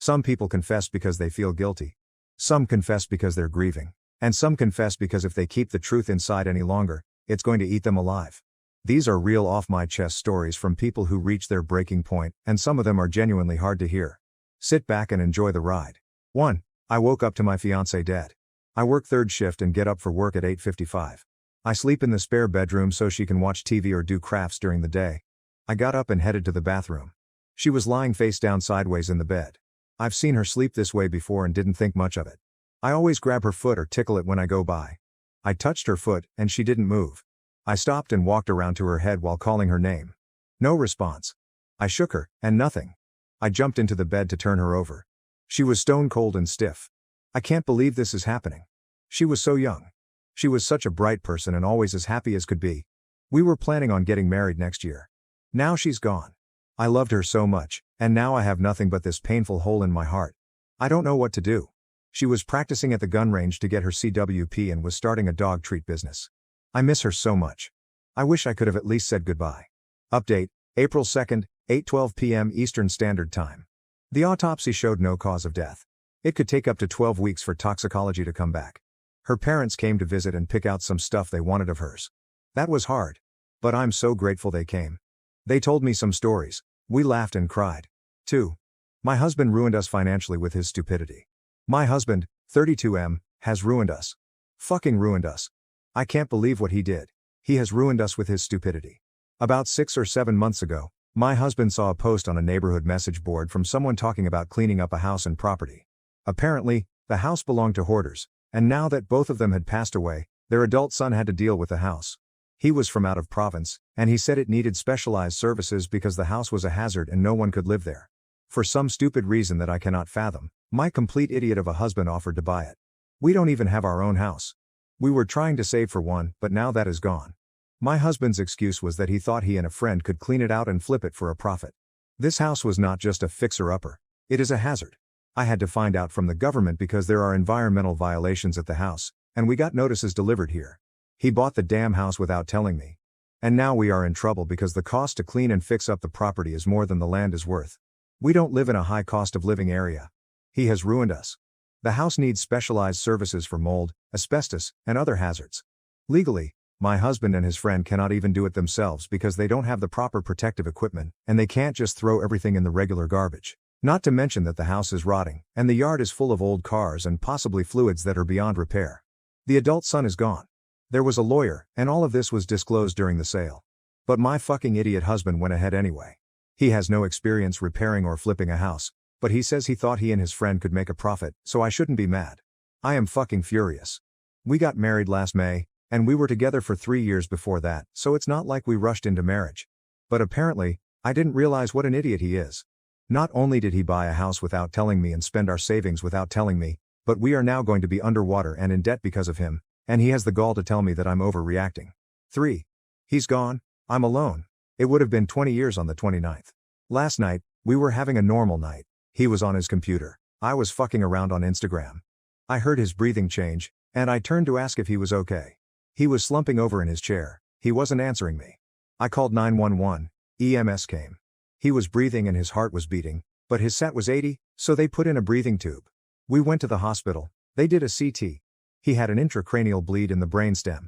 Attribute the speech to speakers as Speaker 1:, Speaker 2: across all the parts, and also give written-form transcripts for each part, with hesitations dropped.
Speaker 1: Some people confess because they feel guilty. Some confess because they're grieving. And some confess because if they keep the truth inside any longer, it's going to eat them alive. These are real off-my-chest stories from people who reach their breaking point, and some of them are genuinely hard to hear. Sit back and enjoy the ride. 1. I woke up to my fiancé dead. I work third shift and get up for work at 8:55. I sleep in the spare bedroom so she can watch TV or do crafts during the day. I got up and headed to the bathroom. She was lying face down sideways in the bed. I've seen her sleep this way before and didn't think much of it. I always grab her foot or tickle it when I go by. I touched her foot and she didn't move. I stopped and walked around to her head while calling her name. No response. I shook her, and nothing. I jumped into the bed to turn her over. She was stone cold and stiff. I can't believe this is happening. She was so young. She was such a bright person and always as happy as could be. We were planning on getting married next year. Now she's gone. I loved her so much, and now I have nothing but this painful hole in my heart. I don't know what to do. She was practicing at the gun range to get her CWP and was starting a dog treat business. I miss her so much. I wish I could have at least said goodbye. Update, April 2nd, 8:12 p.m. Eastern Standard Time. The autopsy showed no cause of death. It could take up to 12 weeks for toxicology to come back. Her parents came to visit and pick out some stuff they wanted of hers. That was hard. But I'm so grateful they came. They told me some stories. We laughed and cried. 2. My husband ruined us financially with his stupidity. My husband, 32M, has ruined us. Fucking ruined us. I can't believe what he did. He has ruined us with his stupidity. About 6 or 7 months ago, my husband saw a post on a neighborhood message board from someone talking about cleaning up a house and property. Apparently, the house belonged to hoarders, and now that both of them had passed away, their adult son had to deal with the house. He was from out of province, and he said it needed specialized services because the house was a hazard and no one could live there. For some stupid reason that I cannot fathom, my complete idiot of a husband offered to buy it. We don't even have our own house. We were trying to save for one, but now that is gone. My husband's excuse was that he thought he and a friend could clean it out and flip it for a profit. This house was not just a fixer-upper. It is a hazard. I had to find out from the government because there are environmental violations at the house, and we got notices delivered here. He bought the damn house without telling me. And now we are in trouble because the cost to clean and fix up the property is more than the land is worth. We don't live in a high cost of living area. He has ruined us. The house needs specialized services for mold, asbestos, and other hazards. Legally, my husband and his friend cannot even do it themselves because they don't have the proper protective equipment, and they can't just throw everything in the regular garbage. Not to mention that the house is rotting, and the yard is full of old cars and possibly fluids that are beyond repair. The adult son is gone. There was a lawyer, and all of this was disclosed during the sale. But my fucking idiot husband went ahead anyway. He has no experience repairing or flipping a house, but he says he thought he and his friend could make a profit, so I shouldn't be mad. I am fucking furious. We got married last May, and we were together for 3 years before that, so it's not like we rushed into marriage. But apparently, I didn't realize what an idiot he is. Not only did he buy a house without telling me and spend our savings without telling me, but we are now going to be underwater and in debt because of him, and he has the gall to tell me that I'm overreacting. 3. He's gone. I'm alone. It would have been 20 years on the 29th. Last night, we were having a normal night. He was on his computer. I was fucking around on Instagram. I heard his breathing change, and I turned to ask if he was okay. He was slumping over in his chair. He wasn't answering me. I called 911. EMS came. He was breathing and his heart was beating, but his SAT was 80, so they put in a breathing tube. We went to the hospital. They did a CT. He had an intracranial bleed in the brainstem.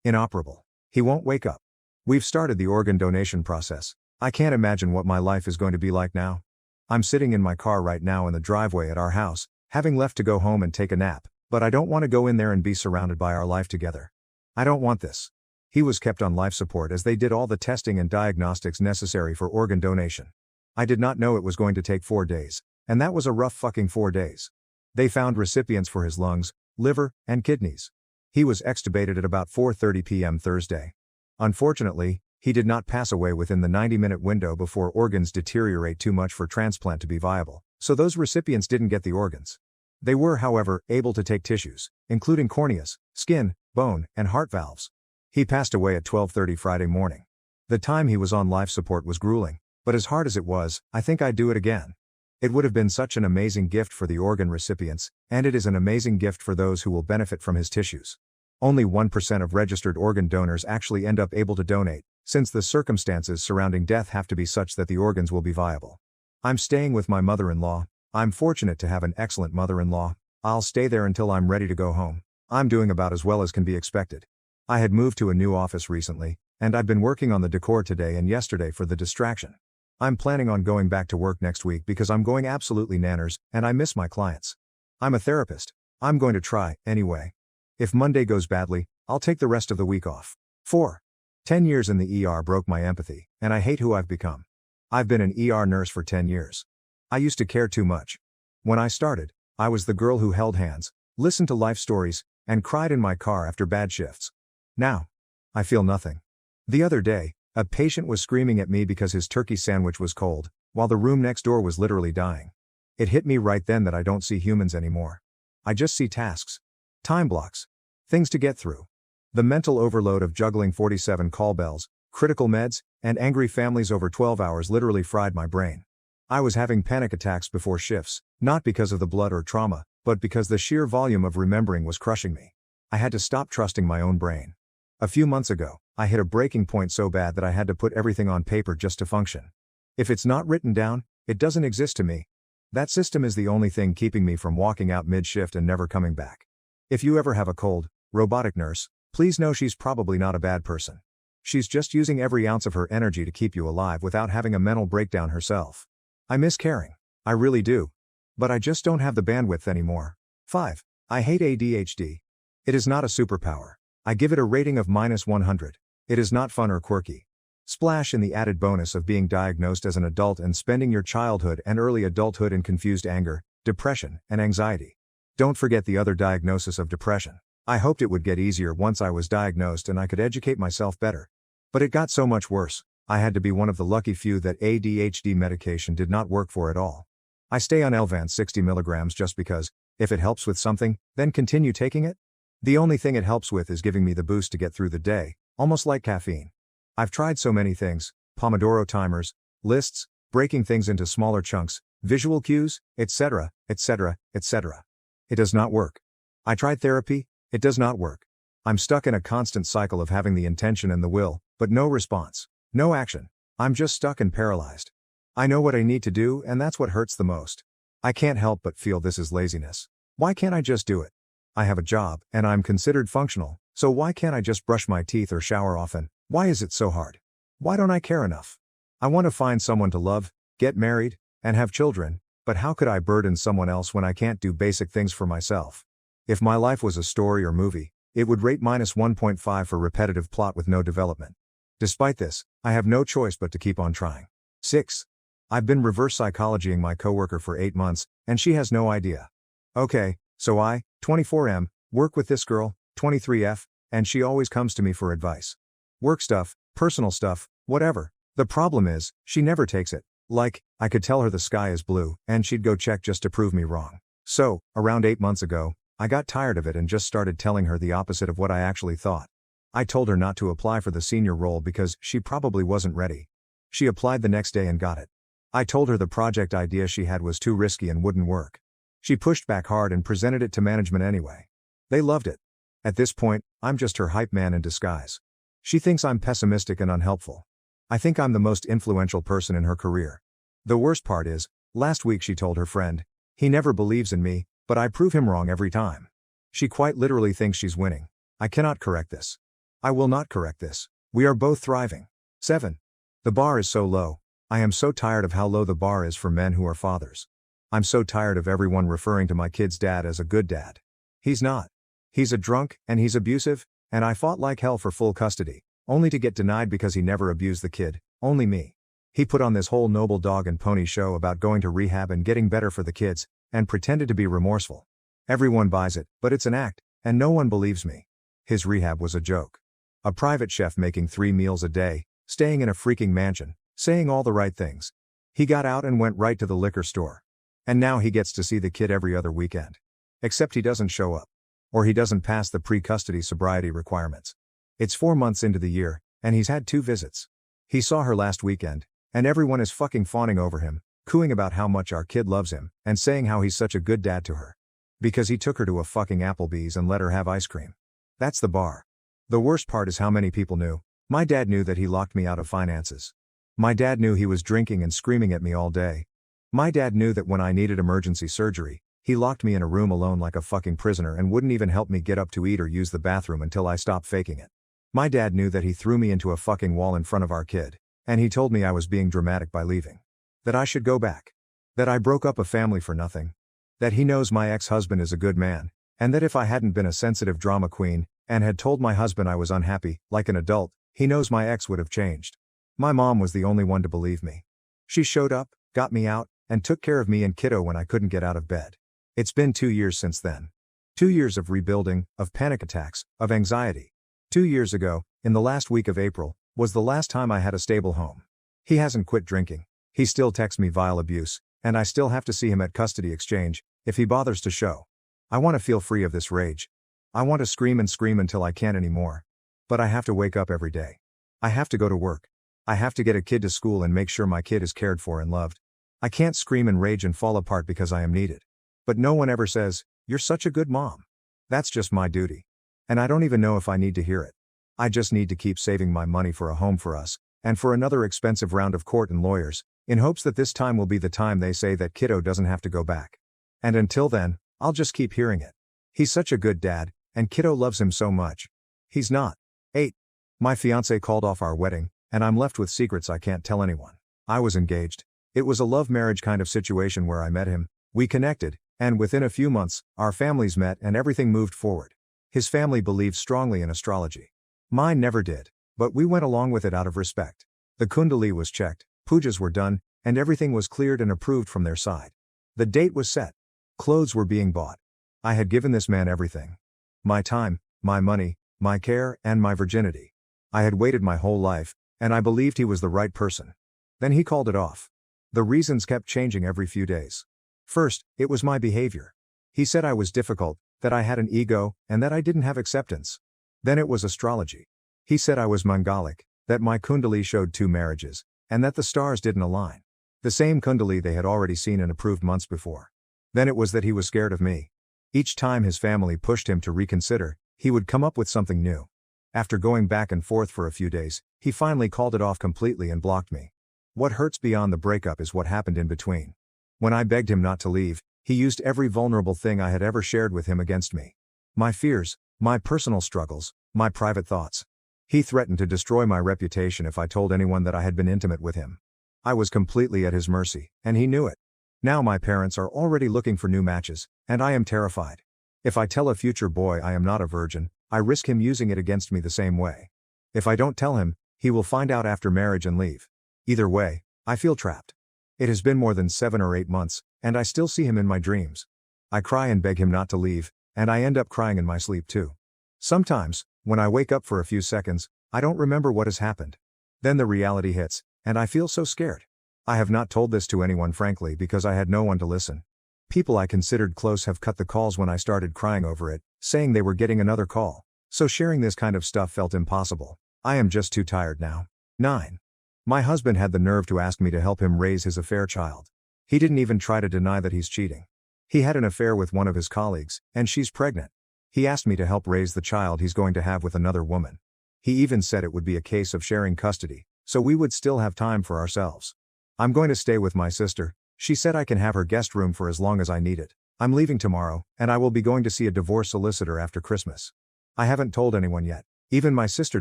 Speaker 1: Inoperable. He won't wake up. We've started the organ donation process. I can't imagine what my life is going to be like now. I'm sitting in my car right now in the driveway at our house, having left to go home and take a nap, but I don't want to go in there and be surrounded by our life together. I don't want this. He was kept on life support as they did all the testing and diagnostics necessary for organ donation. I did not know it was going to take 4 days, and that was a rough fucking 4 days. They found recipients for his lungs, liver, and kidneys. He was extubated at about 4:30 p.m. Thursday. Unfortunately, he did not pass away within the 90-minute window before organs deteriorate too much for transplant to be viable, so those recipients didn't get the organs. They were, however, able to take tissues, including corneas, skin, bone, and heart valves. He passed away at 12:30 Friday morning. The time he was on life support was grueling, but as hard as it was, I think I'd do it again. It would have been such an amazing gift for the organ recipients, and it is an amazing gift for those who will benefit from his tissues. Only 1% of registered organ donors actually end up able to donate, since the circumstances surrounding death have to be such that the organs will be viable. I'm staying with my mother-in-law, I'm fortunate to have an excellent mother-in-law. I'll stay there until I'm ready to go home. I'm doing about as well as can be expected. I had moved to a new office recently, and I've been working on the decor today and yesterday for the distraction. I'm planning on going back to work next week because I'm going absolutely nanners, and I miss my clients. I'm a therapist. I'm going to try, anyway. If Monday goes badly, I'll take the rest of the week off. 4. 10 years in the ER broke my empathy, and I hate who I've become. I've been an ER nurse for 10 years. I used to care too much. When I started, I was the girl who held hands, listened to life stories, and cried in my car after bad shifts. Now, I feel nothing. The other day, a patient was screaming at me because his turkey sandwich was cold, while the room next door was literally dying. It hit me right then that I don't see humans anymore. I just see tasks. Time blocks. Things to get through. The mental overload of juggling 47 call bells, critical meds, and angry families over 12 hours literally fried my brain. I was having panic attacks before shifts, not because of the blood or trauma, but because the sheer volume of remembering was crushing me. I had to stop trusting my own brain. A few months ago, I hit a breaking point so bad that I had to put everything on paper just to function. If it's not written down, it doesn't exist to me. That system is the only thing keeping me from walking out mid-shift and never coming back. If you ever have a cold, robotic nurse, please know she's probably not a bad person. She's just using every ounce of her energy to keep you alive without having a mental breakdown herself. I miss caring. I really do. But I just don't have the bandwidth anymore. 5. I hate ADHD. It is not a superpower. I give it a rating of -100. It is not fun or quirky. Splash in the added bonus of being diagnosed as an adult and spending your childhood and early adulthood in confused anger, depression, and anxiety. Don't forget the other diagnosis of depression. I hoped it would get easier once I was diagnosed and I could educate myself better. But it got so much worse. I had to be one of the lucky few that ADHD medication did not work for at all. I stay on Elvance 60 mg just because, if it helps with something, then continue taking it. The only thing it helps with is giving me the boost to get through the day, almost like caffeine. I've tried so many things, Pomodoro timers, lists, breaking things into smaller chunks, visual cues, etc., etc., etc. It does not work. I tried therapy, it does not work. I'm stuck in a constant cycle of having the intention and the will, but no response, no action. I'm just stuck and paralyzed. I know what I need to do, and that's what hurts the most. I can't help but feel this is laziness. Why can't I just do it? I have a job, and I'm considered functional, so why can't I just brush my teeth or shower often? Why is it so hard? Why don't I care enough? I want to find someone to love, get married, and have children, but how could I burden someone else when I can't do basic things for myself? If my life was a story or movie, it would rate -1.5 for repetitive plot with no development. Despite this, I have no choice but to keep on trying. 6. I've been reverse psychologying my coworker for 8 months, and she has no idea. Okay, so I, 24M, work with this girl, 23F, and she always comes to me for advice. Work stuff, personal stuff, whatever. The problem is, she never takes it. Like, I could tell her the sky is blue, and she'd go check just to prove me wrong. So, around 8 months ago, I got tired of it and just started telling her the opposite of what I actually thought. I told her not to apply for the senior role because she probably wasn't ready. She applied the next day and got it. I told her the project idea she had was too risky and wouldn't work. She pushed back hard and presented it to management anyway. They loved it. At this point, I'm just her hype man in disguise. She thinks I'm pessimistic and unhelpful. I think I'm the most influential person in her career. The worst part is, last week she told her friend, he never believes in me, but I prove him wrong every time. She quite literally thinks she's winning. I cannot correct this. I will not correct this. We are both thriving. 7. The bar is so low. I am so tired of how low the bar is for men who are fathers. I'm so tired of everyone referring to my kid's dad as a good dad. He's not. He's a drunk, and he's abusive, and I fought like hell for full custody, only to get denied because he never abused the kid, only me. He put on this whole noble dog and pony show about going to rehab and getting better for the kids, and pretended to be remorseful. Everyone buys it, but it's an act, and no one believes me. His rehab was a joke. A private chef making 3 meals a day, staying in a freaking mansion, saying all the right things. He got out and went right to the liquor store. And now he gets to see the kid every other weekend. Except he doesn't show up. Or he doesn't pass the pre-custody sobriety requirements. It's 4 months into the year, and he's had 2 visits. He saw her last weekend, and everyone is fucking fawning over him, cooing about how much our kid loves him, and saying how he's such a good dad to her. Because he took her to a fucking Applebee's and let her have ice cream. That's the bar. The worst part is how many people knew. My dad knew that he locked me out of finances. My dad knew he was drinking and screaming at me all day. My dad knew that when I needed emergency surgery, he locked me in a room alone like a fucking prisoner and wouldn't even help me get up to eat or use the bathroom until I stopped faking it. My dad knew that he threw me into a fucking wall in front of our kid, and he told me I was being dramatic by leaving. That I should go back. That I broke up a family for nothing. That he knows my ex-husband is a good man, and that if I hadn't been a sensitive drama queen, and had told my husband I was unhappy, like an adult, he knows my ex would have changed. My mom was the only one to believe me. She showed up, got me out, and took care of me and kiddo when I couldn't get out of bed. It's been 2 years since then. 2 years of rebuilding, of panic attacks, of anxiety. 2 years ago, in the last week of April, was the last time I had a stable home. He hasn't quit drinking. He still texts me vile abuse, and I still have to see him at custody exchange, if he bothers to show. I want to feel free of this rage. I want to scream and scream until I can't anymore. But I have to wake up every day. I have to go to work. I have to get a kid to school and make sure my kid is cared for and loved. I can't scream and rage and fall apart because I am needed. But no one ever says, "You're such a good mom." That's just my duty. And I don't even know if I need to hear it. I just need to keep saving my money for a home for us, and for another expensive round of court and lawyers, in hopes that this time will be the time they say that kiddo doesn't have to go back. And until then, I'll just keep hearing it. He's such a good dad, and kiddo loves him so much. He's not. 8. My fiancé called off our wedding, and I'm left with secrets I can't tell anyone. I was engaged. It was a love marriage kind of situation where I met him, we connected, and within a few months, our families met and everything moved forward. His family believed strongly in astrology. Mine never did, but we went along with it out of respect. The kundali was checked, pujas were done, and everything was cleared and approved from their side. The date was set. Clothes were being bought. I had given this man everything. My time, my money, my care, and my virginity. I had waited my whole life, and I believed he was the right person. Then he called it off. The reasons kept changing every few days. First, it was my behavior. He said I was difficult, that I had an ego, and that I didn't have acceptance. Then it was astrology. He said I was Mangalic, that my kundali showed 2 marriages, and that the stars didn't align. The same kundali they had already seen and approved months before. Then it was that he was scared of me. Each time his family pushed him to reconsider, he would come up with something new. After going back and forth for a few days, he finally called it off completely and blocked me. What hurts beyond the breakup is what happened in between. When I begged him not to leave, he used every vulnerable thing I had ever shared with him against me. My fears, my personal struggles, my private thoughts. He threatened to destroy my reputation if I told anyone that I had been intimate with him. I was completely at his mercy, and he knew it. Now my parents are already looking for new matches, and I am terrified. If I tell a future boy I am not a virgin, I risk him using it against me the same way. If I don't tell him, he will find out after marriage and leave. Either way, I feel trapped. It has been more than 7 or 8 months, and I still see him in my dreams. I cry and beg him not to leave, and I end up crying in my sleep too. Sometimes, when I wake up for a few seconds, I don't remember what has happened. Then the reality hits, and I feel so scared. I have not told this to anyone frankly because I had no one to listen. People I considered close have cut the calls when I started crying over it, saying they were getting another call. So sharing this kind of stuff felt impossible. I am just too tired now. 9. My husband had the nerve to ask me to help him raise his affair child. He didn't even try to deny that he's cheating. He had an affair with one of his colleagues, and she's pregnant. He asked me to help raise the child he's going to have with another woman. He even said it would be a case of sharing custody, so we would still have time for ourselves. I'm going to stay with my sister. She said I can have her guest room for as long as I need it. I'm leaving tomorrow, and I will be going to see a divorce solicitor after Christmas. I haven't told anyone yet. Even my sister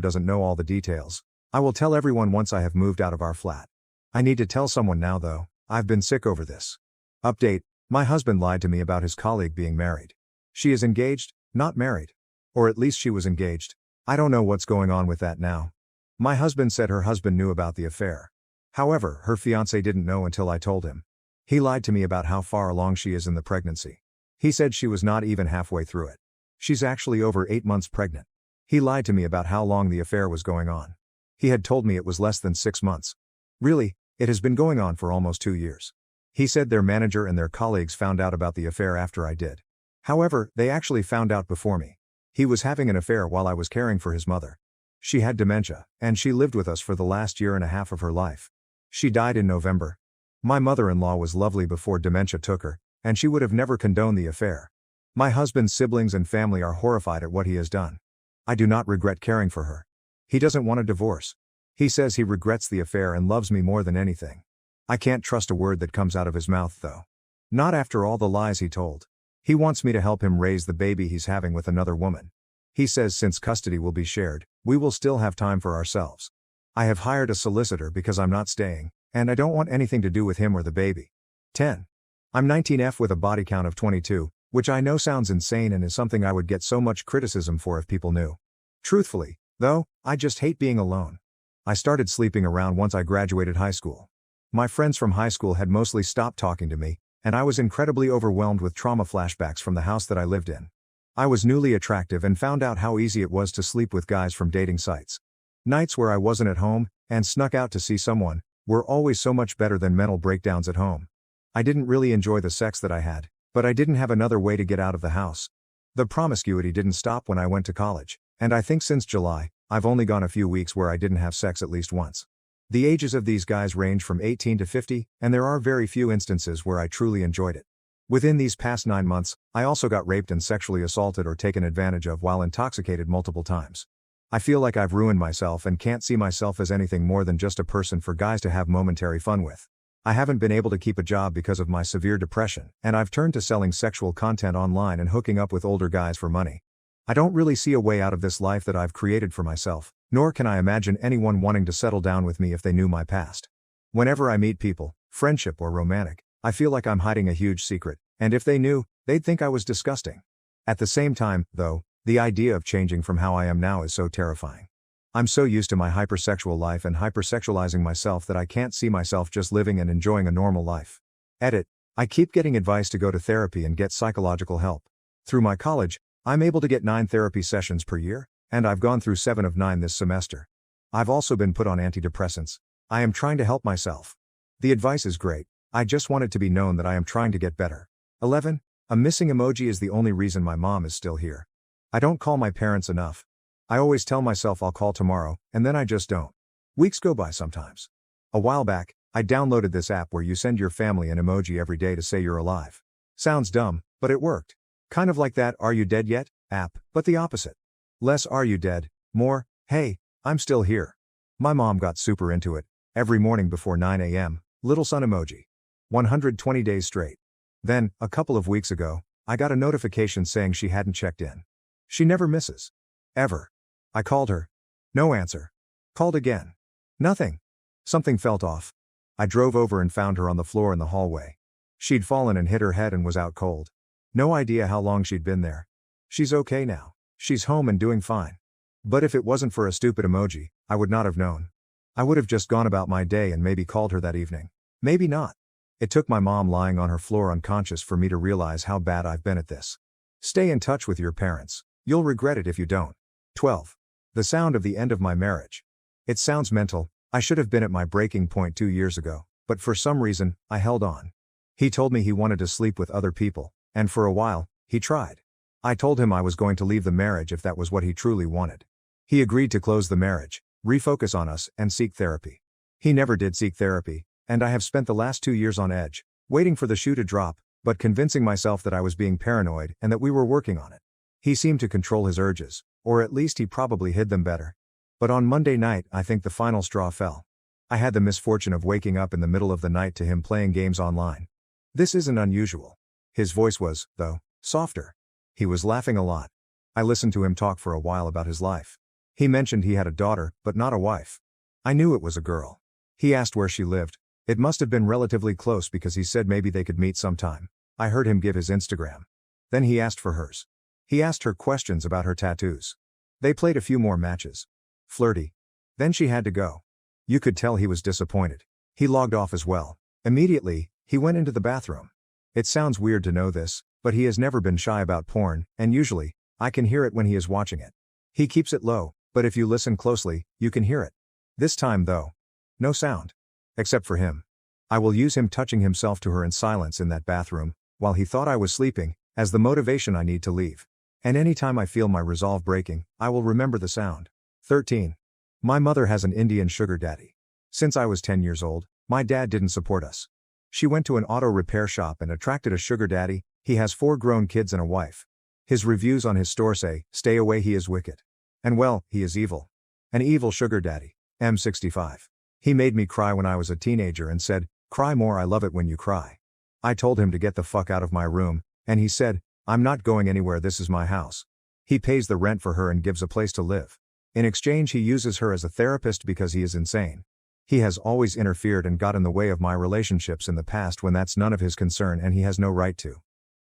Speaker 1: doesn't know all the details. I will tell everyone once I have moved out of our flat. I need to tell someone now though. I've been sick over this. Update: my husband lied to me about his colleague being married. She is engaged, not married. Or at least she was engaged. I don't know what's going on with that now. My husband said her husband knew about the affair. However, her fiancé didn't know until I told him. He lied to me about how far along she is in the pregnancy. He said she was not even halfway through it. She's actually over 8 months pregnant. He lied to me about how long the affair was going on. He had told me it was less than 6 months. Really, it has been going on for almost 2 years. He said their manager and their colleagues found out about the affair after I did. However, they actually found out before me. He was having an affair while I was caring for his mother. She had dementia, and she lived with us for the last year and a half of her life. She died in November. My mother-in-law was lovely before dementia took her, and she would have never condoned the affair. My husband's siblings and family are horrified at what he has done. I do not regret caring for her. He doesn't want a divorce. He says he regrets the affair and loves me more than anything. I can't trust a word that comes out of his mouth though. Not after all the lies he told. He wants me to help him raise the baby he's having with another woman. He says since custody will be shared, we will still have time for ourselves. I have hired a solicitor because I'm not staying, and I don't want anything to do with him or the baby. 10. I'm 19F with a body count of 22, which I know sounds insane and is something I would get so much criticism for if people knew. Truthfully, though, I just hate being alone. I started sleeping around once I graduated high school. My friends from high school had mostly stopped talking to me, and I was incredibly overwhelmed with trauma flashbacks from the house that I lived in. I was newly attractive and found out how easy it was to sleep with guys from dating sites. Nights where I wasn't at home, and snuck out to see someone, were always so much better than mental breakdowns at home. I didn't really enjoy the sex that I had, but I didn't have another way to get out of the house. The promiscuity didn't stop when I went to college, and I think since July, I've only gone a few weeks where I didn't have sex at least once. The ages of these guys range from 18 to 50, and there are very few instances where I truly enjoyed it. Within these past 9 months, I also got raped and sexually assaulted or taken advantage of while intoxicated multiple times. I feel like I've ruined myself and can't see myself as anything more than just a person for guys to have momentary fun with. I haven't been able to keep a job because of my severe depression, and I've turned to selling sexual content online and hooking up with older guys for money. I don't really see a way out of this life that I've created for myself, nor can I imagine anyone wanting to settle down with me if they knew my past. Whenever I meet people, friendship or romantic, I feel like I'm hiding a huge secret, and if they knew, they'd think I was disgusting. At the same time, though, the idea of changing from how I am now is so terrifying. I'm so used to my hypersexual life and hypersexualizing myself that I can't see myself just living and enjoying a normal life. Edit. I keep getting advice to go to therapy and get psychological help. Through my college, I'm able to get 9 therapy sessions per year, and I've gone through 7 of 9 this semester. I've also been put on antidepressants. I am trying to help myself. The advice is great. I just want it to be known that I am trying to get better. 11. A missing emoji is the only reason my mom is still here. I don't call my parents enough. I always tell myself I'll call tomorrow, and then I just don't. Weeks go by sometimes. A while back, I downloaded this app where you send your family an emoji every day to say you're alive. Sounds dumb, but it worked. Kind of like that "Are you dead yet?" app, but the opposite. Less "Are you dead?" more "Hey, I'm still here." My mom got super into it. Every morning before 9 a.m., little sun emoji. 120 days straight. Then, a couple of weeks ago, I got a notification saying she hadn't checked in. She never misses. Ever. I called her. No answer. Called again. Nothing. Something felt off. I drove over and found her on the floor in the hallway. She'd fallen and hit her head and was out cold. No idea how long she'd been there. She's okay now. She's home and doing fine. But if it wasn't for a stupid emoji, I would not have known. I would have just gone about my day and maybe called her that evening. Maybe not. It took my mom lying on her floor unconscious for me to realize how bad I've been at this. Stay in touch with your parents. You'll regret it if you don't. 12. The sound of the end of my marriage. It sounds mental. I should have been at my breaking point 2 years ago, but for some reason, I held on. He told me he wanted to sleep with other people, and for a while, he tried. I told him I was going to leave the marriage if that was what he truly wanted. He agreed to close the marriage, refocus on us, and seek therapy. He never did seek therapy, and I have spent the last 2 years on edge, waiting for the shoe to drop, but convincing myself that I was being paranoid and that we were working on it. He seemed to control his urges, or at least he probably hid them better. But on Monday night, I think the final straw fell. I had the misfortune of waking up in the middle of the night to him playing games online. This isn't unusual. His voice was, though, softer. He was laughing a lot. I listened to him talk for a while about his life. He mentioned he had a daughter, but not a wife. I knew it was a girl. He asked where she lived. It must have been relatively close because he said maybe they could meet sometime. I heard him give his Instagram. Then he asked for hers. He asked her questions about her tattoos. They played a few more matches. Flirty. Then she had to go. You could tell he was disappointed. He logged off as well. Immediately, he went into the bathroom. It sounds weird to know this, but he has never been shy about porn, and usually, I can hear it when he is watching it. He keeps it low, but if you listen closely, you can hear it. This time though, no sound. Except for him. I will use him touching himself to her in silence in that bathroom, while he thought I was sleeping, as the motivation I need to leave. And anytime I feel my resolve breaking, I will remember the sound. 13. My mother has an Indian sugar daddy. Since I was 10 years old, my dad didn't support us. She went to an auto repair shop and attracted a sugar daddy. He has 4 grown kids and a wife. His reviews on his store say, "Stay away, he is wicked." And well, he is evil. An evil sugar daddy. M65. He made me cry when I was a teenager and said, Cry more, I love it when you cry. I told him to get the fuck out of my room, and he said, I'm not going anywhere, this is my house. He pays the rent for her and gives a place to live. In exchange, he uses her as a therapist because he is insane. He has always interfered and got in the way of my relationships in the past when that's none of his concern and he has no right to.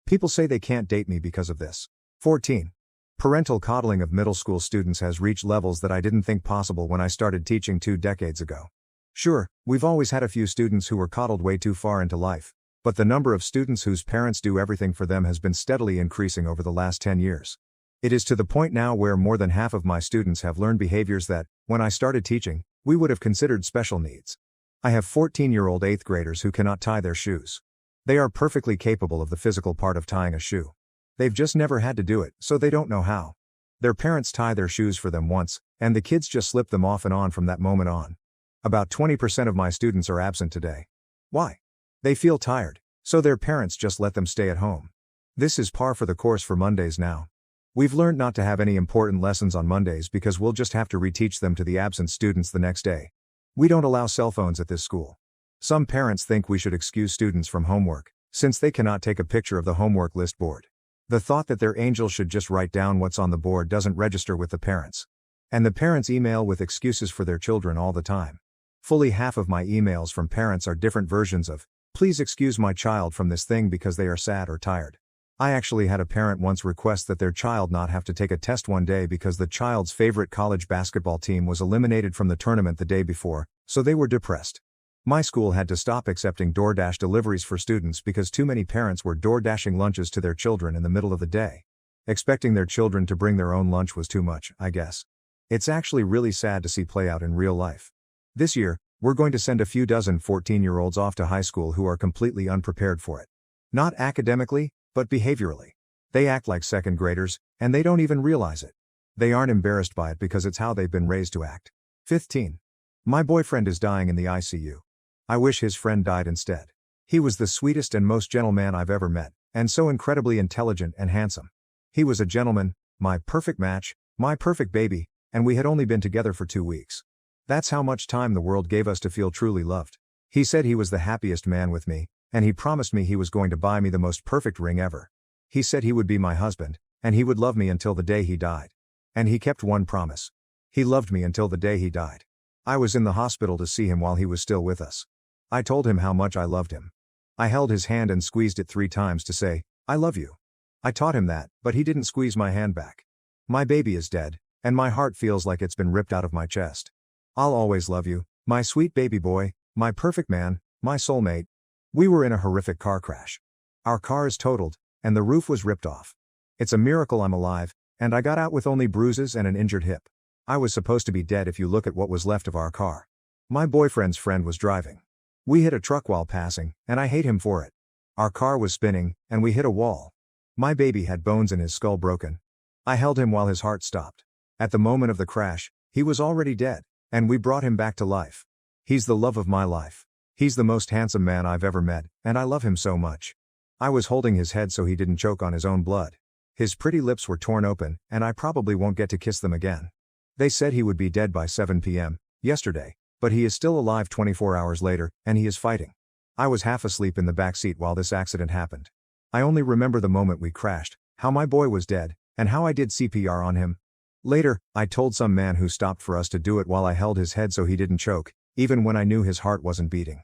Speaker 1: People say they can't date me because of this. 14. Parental coddling of middle school students has reached levels that I didn't think possible when I started teaching 2 decades ago. Sure, we've always had a few students who were coddled way too far into life, but the number of students whose parents do everything for them has been steadily increasing over the last 10 years. It is to the point now where more than half of my students have learned behaviors that, when I started teaching, we would have considered special needs. I have 14-year-old 8th graders who cannot tie their shoes. They are perfectly capable of the physical part of tying a shoe. They've just never had to do it, so they don't know how. Their parents tie their shoes for them once, and the kids just slip them off and on from that moment on. About 20% of my students are absent today. Why? They feel tired, so their parents just let them stay at home. This is par for the course for Mondays now. We've learned not to have any important lessons on Mondays because we'll just have to reteach them to the absent students the next day. We don't allow cell phones at this school. Some parents think we should excuse students from homework, since they cannot take a picture of the homework list board. The thought that their angel should just write down what's on the board doesn't register with the parents. And the parents email with excuses for their children all the time. Fully half of my emails from parents are different versions of, please excuse my child from this thing because they are sad or tired. I actually had a parent once request that their child not have to take a test one day because the child's favorite college basketball team was eliminated from the tournament the day before, so they were depressed. My school had to stop accepting DoorDash deliveries for students because too many parents were DoorDashing lunches to their children in the middle of the day. Expecting their children to bring their own lunch was too much, I guess. It's actually really sad to see play out in real life. This year, we're going to send a few dozen 14-year-olds off to high school who are completely unprepared for it. Not academically, but behaviorally. They act like second graders, and they don't even realize it. They aren't embarrassed by it because it's how they've been raised to act. 15. My boyfriend is dying in the ICU. I wish his friend died instead. He was the sweetest and most gentle man I've ever met, and so incredibly intelligent and handsome. He was a gentleman, my perfect match, my perfect baby, and we had only been together for 2 weeks. That's how much time the world gave us to feel truly loved. He said he was the happiest man with me, and he promised me he was going to buy me the most perfect ring ever. He said he would be my husband, and he would love me until the day he died. And he kept one promise. He loved me until the day he died. I was in the hospital to see him while he was still with us. I told him how much I loved him. I held his hand and squeezed it 3 times to say, I love you. I taught him that, but he didn't squeeze my hand back. My baby is dead, and my heart feels like it's been ripped out of my chest. I'll always love you, my sweet baby boy, my perfect man, my soulmate. We were in a horrific car crash. Our car is totaled, and the roof was ripped off. It's a miracle I'm alive, and I got out with only bruises and an injured hip. I was supposed to be dead if you look at what was left of our car. My boyfriend's friend was driving. We hit a truck while passing, and I hate him for it. Our car was spinning, and we hit a wall. My baby had bones in his skull broken. I held him while his heart stopped. At the moment of the crash, he was already dead, and we brought him back to life. He's the love of my life. He's the most handsome man I've ever met, and I love him so much. I was holding his head so he didn't choke on his own blood. His pretty lips were torn open, and I probably won't get to kiss them again. They said he would be dead by 7 p.m. yesterday, but he is still alive 24 hours later, and he is fighting. I was half asleep in the back seat while this accident happened. I only remember the moment we crashed, how my boy was dead, and how I did CPR on him. Later, I told some man who stopped for us to do it while I held his head so he didn't choke, even when I knew his heart wasn't beating.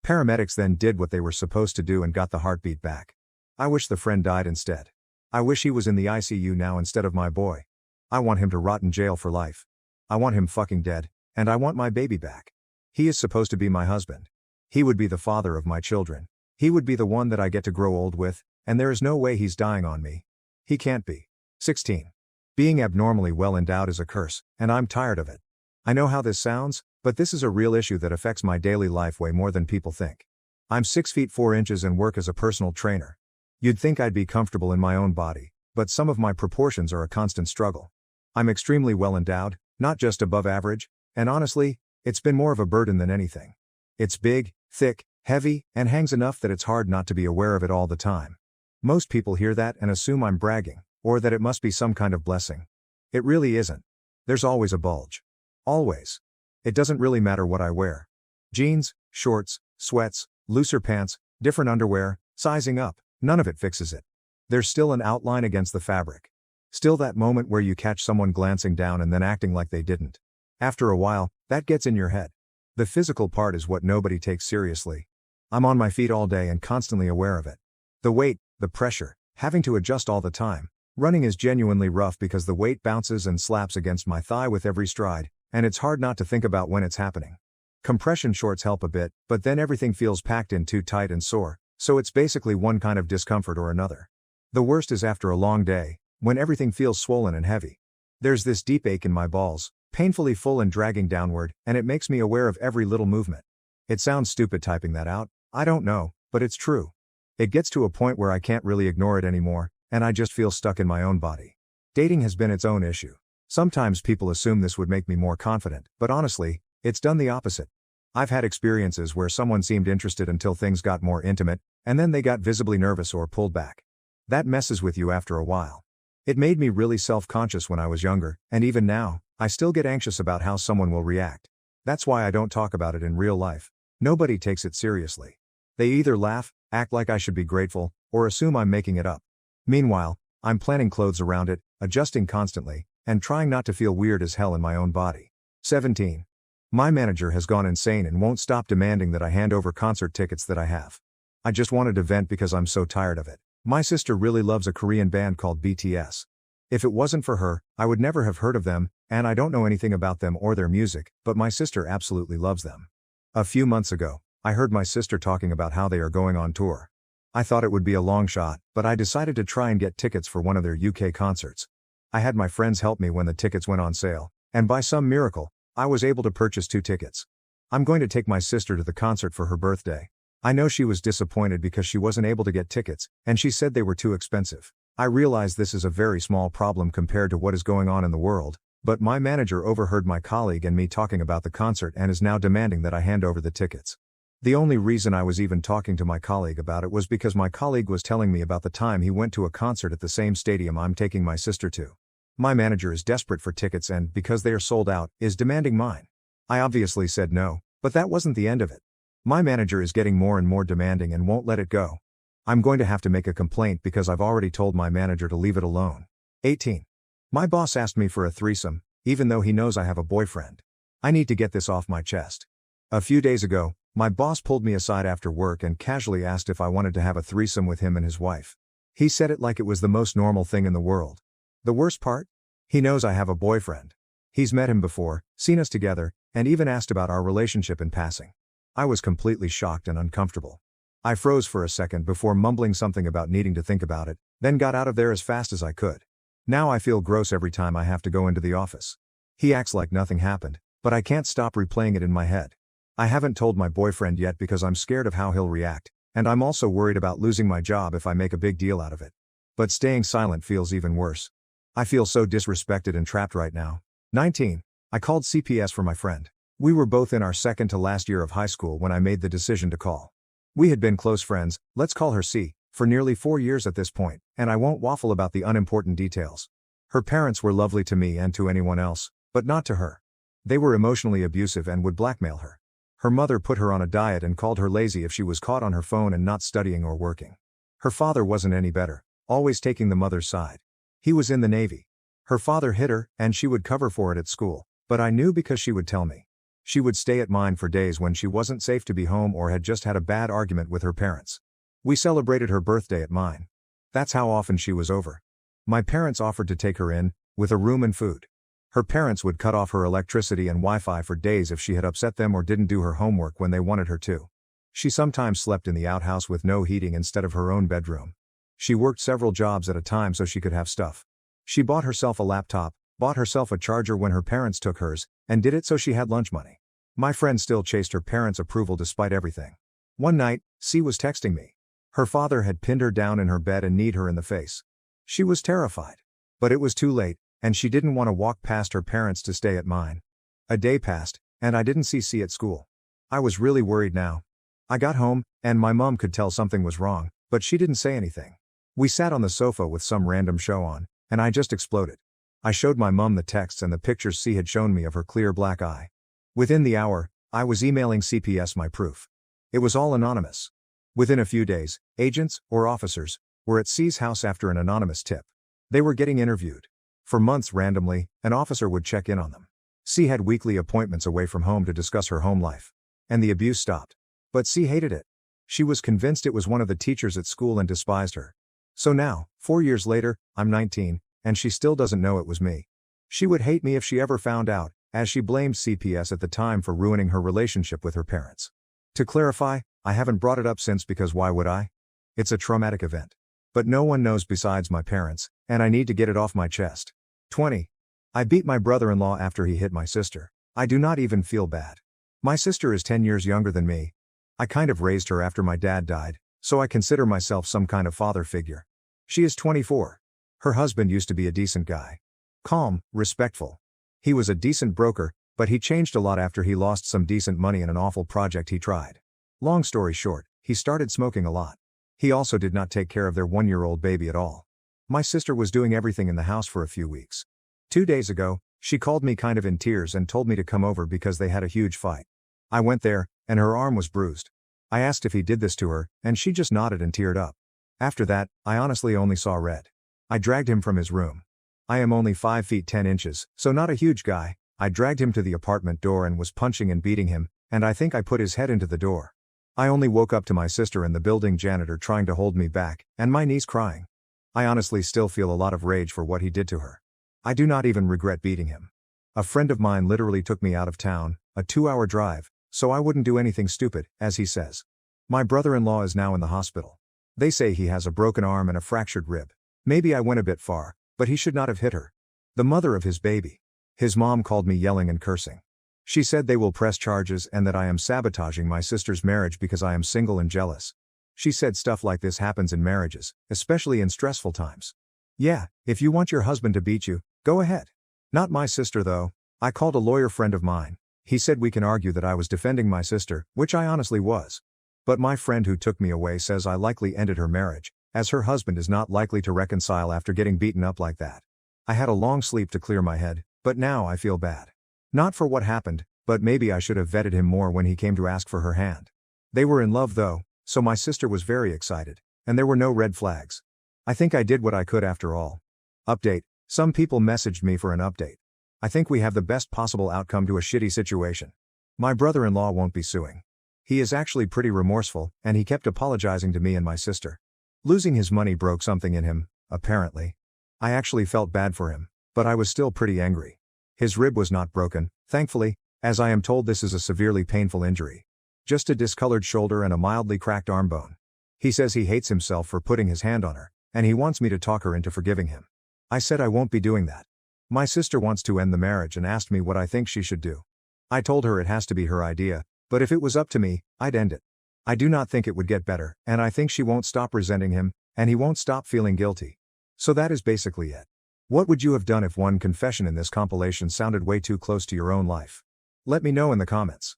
Speaker 1: Paramedics then did what they were supposed to do and got the heartbeat back. I wish the friend died instead. I wish he was in the ICU now instead of my boy. I want him to rot in jail for life. I want him fucking dead, and I want my baby back. He is supposed to be my husband. He would be the father of my children. He would be the one that I get to grow old with, and there is no way he's dying on me. He can't be. 16. Being abnormally well endowed is a curse, and I'm tired of it. I know how this sounds, but this is a real issue that affects my daily life way more than people think. I'm 6 feet 4 inches and work as a personal trainer. You'd think I'd be comfortable in my own body, but some of my proportions are a constant struggle. I'm extremely well endowed, not just above average, and honestly, it's been more of a burden than anything. It's big, thick, heavy, and hangs enough that it's hard not to be aware of it all the time. Most people hear that and assume I'm bragging, or that it must be some kind of blessing. It really isn't. There's always a bulge. Always. It doesn't really matter what I wear. Jeans, shorts, sweats, Looser pants, different underwear, sizing up, none of it fixes it. There's still an outline against the fabric. Still that moment where you catch someone glancing down and then acting like they didn't. After a while, that gets in your head. The physical part is what nobody takes seriously. I'm on my feet all day and constantly aware of it. The weight, the pressure, having to adjust all the time. Running is genuinely rough because the weight bounces and slaps against my thigh with every stride, and it's hard not to think about when it's happening. Compression shorts help a bit, but then everything feels packed in too tight and sore, so it's basically one kind of discomfort or another. The worst is after a long day, when everything feels swollen and heavy. There's this deep ache in my balls, painfully full and dragging downward, and it makes me aware of every little movement. It sounds stupid typing that out, I don't know, but it's true. It gets to a point where I can't really ignore it anymore, and I just feel stuck in my own body. Dating has been its own issue. Sometimes people assume this would make me more confident, but honestly, it's done the opposite. I've had experiences where someone seemed interested until things got more intimate, and then they got visibly nervous or pulled back. That messes with you after a while. It made me really self-conscious when I was younger, and even now, I still get anxious about how someone will react. That's why I don't talk about it in real life. Nobody takes it seriously. They either laugh, act like I should be grateful, or assume I'm making it up. Meanwhile, I'm planning clothes around it, adjusting constantly, and trying not to feel weird as hell in my own body. 17. My manager has gone insane and won't stop demanding that I hand over concert tickets that I have. I just wanted to vent because I'm so tired of it. My sister really loves a Korean band called BTS. If it wasn't for her, I would never have heard of them, and I don't know anything about them or their music, but my sister absolutely loves them. A few months ago, I heard my sister talking about how they are going on tour. I thought it would be a long shot, but I decided to try and get tickets for one of their UK concerts. I had my friends help me when the tickets went on sale, and by some miracle, I was able to purchase 2 tickets. I'm going to take my sister to the concert for her birthday. I know she was disappointed because she wasn't able to get tickets, and she said they were too expensive. I realize this is a very small problem compared to what is going on in the world, but my manager overheard my colleague and me talking about the concert and is now demanding that I hand over the tickets. The only reason I was even talking to my colleague about it was because my colleague was telling me about the time he went to a concert at the same stadium I'm taking my sister to. My manager is desperate for tickets and, because they are sold out, is demanding mine. I obviously said no, but that wasn't the end of it. My manager is getting more and more demanding and won't let it go. I'm going to have to make a complaint because I've already told my manager to leave it alone. 18. My boss asked me for a threesome, even though he knows I have a boyfriend. I need to get this off my chest. A few days ago, my boss pulled me aside after work and casually asked if I wanted to have a threesome with him and his wife. He said it like it was the most normal thing in the world. The worst part? He knows I have a boyfriend. He's met him before, seen us together, and even asked about our relationship in passing. I was completely shocked and uncomfortable. I froze for a second before mumbling something about needing to think about it, then got out of there as fast as I could. Now I feel gross every time I have to go into the office. He acts like nothing happened, but I can't stop replaying it in my head. I haven't told my boyfriend yet because I'm scared of how he'll react, and I'm also worried about losing my job if I make a big deal out of it. But staying silent feels even worse. I feel so disrespected and trapped right now. 19. I called CPS for my friend. We were both in our second to last year of high school when I made the decision to call. We had been close friends, let's call her C, for nearly 4 years at this point, and I won't waffle about the unimportant details. Her parents were lovely to me and to anyone else, but not to her. They were emotionally abusive and would blackmail her. Her mother put her on a diet and called her lazy if she was caught on her phone and not studying or working. Her father wasn't any better, always taking the mother's side. He was in the Navy. Her father hit her, and she would cover for it at school, but I knew because she would tell me. She would stay at mine for days when she wasn't safe to be home or had just had a bad argument with her parents. We celebrated her birthday at mine. That's how often she was over. My parents offered to take her in, with a room and food. Her parents would cut off her electricity and Wi-Fi for days if she had upset them or didn't do her homework when they wanted her to. She sometimes slept in the outhouse with no heating instead of her own bedroom. She worked several jobs at a time so she could have stuff. She bought herself a laptop, bought herself a charger when her parents took hers, and did it so she had lunch money. My friend still chased her parents' approval despite everything. One night, C was texting me. Her father had pinned her down in her bed and kneed her in the face. She was terrified. But it was too late, and she didn't want to walk past her parents to stay at mine. A day passed, and I didn't see C at school. I was really worried now. I got home, and my mom could tell something was wrong, but she didn't say anything. We sat on the sofa with some random show on, and I just exploded. I showed my mom the texts and the pictures C had shown me of her clear black eye. Within the hour, I was emailing CPS my proof. It was all anonymous. Within a few days, agents, or officers, were at C's house after an anonymous tip. They were getting interviewed. For months randomly, an officer would check in on them. C had weekly appointments away from home to discuss her home life. And the abuse stopped. But C hated it. She was convinced it was one of the teachers at school and despised her. So now, 4 years later, I'm 19, and she still doesn't know it was me. She would hate me if she ever found out, as she blamed CPS at the time for ruining her relationship with her parents. To clarify, I haven't brought it up since because why would I? It's a traumatic event. But no one knows besides my parents, and I need to get it off my chest. 20. I beat my brother-in-law after he hit my sister. I do not even feel bad. My sister is 10 years younger than me. I kind of raised her after my dad died, so I consider myself some kind of father figure. She is 24. Her husband used to be a decent guy. Calm, respectful. He was a decent broker, but he changed a lot after he lost some decent money in an awful project he tried. Long story short, he started smoking a lot. He also did not take care of their 1-year-old baby at all. My sister was doing everything in the house for a few weeks. 2 days ago, she called me kind of in tears and told me to come over because they had a huge fight. I went there, and her arm was bruised. I asked if he did this to her, and she just nodded and teared up. After that, I honestly only saw red. I dragged him from his room. I am only 5 feet 10 inches, so not a huge guy. I dragged him to the apartment door and was punching and beating him, and I think I put his head into the door. I only woke up to my sister and the building janitor trying to hold me back, and my niece crying. I honestly still feel a lot of rage for what he did to her. I do not even regret beating him. A friend of mine literally took me out of town, a 2-hour drive, so I wouldn't do anything stupid, as he says. My brother-in-law is now in the hospital. They say he has a broken arm and a fractured rib. Maybe I went a bit far, but he should not have hit her. The mother of his baby. His mom called me yelling and cursing. She said they will press charges and that I am sabotaging my sister's marriage because I am single and jealous. She said stuff like this happens in marriages, especially in stressful times. Yeah, if you want your husband to beat you, go ahead. Not my sister though. I called a lawyer friend of mine. He said we can argue that I was defending my sister, which I honestly was. But my friend who took me away says I likely ended her marriage, as her husband is not likely to reconcile after getting beaten up like that. I had a long sleep to clear my head, but now I feel bad. Not for what happened, but maybe I should have vetted him more when he came to ask for her hand. They were in love though, so my sister was very excited, and there were no red flags. I think I did what I could after all. Update: some people messaged me for an update. I think we have the best possible outcome to a shitty situation. My brother-in-law won't be suing. He is actually pretty remorseful, and he kept apologizing to me and my sister. Losing his money broke something in him, apparently. I actually felt bad for him, but I was still pretty angry. His rib was not broken, thankfully, as I am told this is a severely painful injury. Just a discolored shoulder and a mildly cracked arm bone. He says he hates himself for putting his hand on her, and he wants me to talk her into forgiving him. I said I won't be doing that. My sister wants to end the marriage and asked me what I think she should do. I told her it has to be her idea, but if it was up to me, I'd end it. I do not think it would get better, and I think she won't stop resenting him, and he won't stop feeling guilty. So that is basically it. What would you have done if one confession in this compilation sounded way too close to your own life? Let me know in the comments.